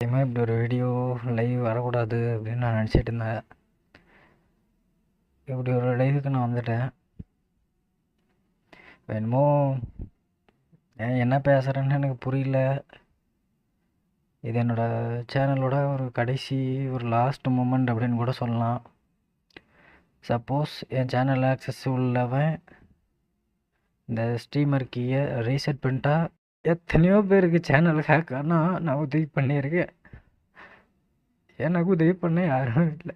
சத்தியமா இப்படி ஒரு வீடியோ லைவ் வரக்கூடாது அப்படின்னு நான் நினச்சிட்டு இருந்தேன். இப்படி ஒரு லைவுக்கு நான் வந்துட்டேன். என்னமோ என்ன பேசுகிறேன்னு எனக்கு புரியல. இது என்னோட சேனலோட ஒரு கடைசி ஒரு லாஸ்ட் மூமெண்ட் அப்படின்னு கூட சொல்லலாம். சப்போஸ் என் சேனல் ஆக்சஸ் உள்ளவன் இந்த ஸ்ட்ரீமர் கீயை ரீசெட் பண்ணிட்டா எத்தனையோ பேருக்கு சேனல் ஹேக் ஆனால் நான் உதவி பண்ணியிருக்கேன். எனக்கு உதவி பண்ண யாரும் இல்லை.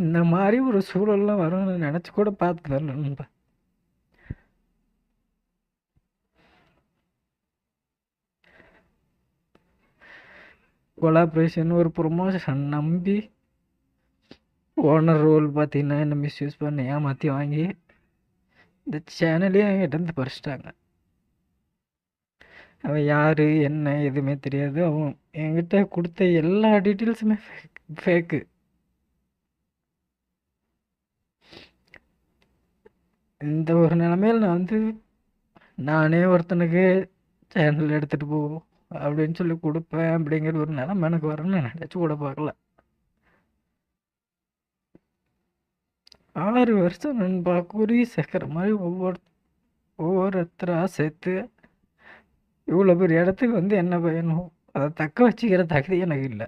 இந்த மாதிரி ஒரு சூழல்லாம் வரும்னு நினச்சி கூட பார்த்ததில்ல நண்பா. கொலாபரேஷன் ஒரு ப்ரொமோஷன் நம்பி ஓனர் ரோல் பார்த்தீங்கன்னா என்ன மிஸ்யூஸ் பண்ணி ஏமாற்றி வாங்கி இந்த சேனலே என்கிட்ட பறிச்சிட்டாங்க. அவன் யார் என்ன எதுவுமே தெரியாது. அவன் என்கிட்ட கொடுத்த எல்லா டீட்டெயில்ஸுமே ஃபேக்கு. இந்த ஒரு நிலமையில் நான் நானே ஒருத்தனுக்கு சேனல் எடுத்துகிட்டு போ அப்படின்னு சொல்லி கொடுப்பேன் அப்படிங்கிற ஒரு நிலமை எனக்கு வரும்னு நினச்சி கூட பார்க்கல. 6 வருஷம் நண்பா குறி சேர்க்குற மாதிரி ஒவ்வொருத்தராக சேர்த்து இவ்வளோ பெரிய இடத்துக்கு என்ன பயனும் அதை தக்க வச்சுக்கிற தகுதி எனக்கு இல்லை.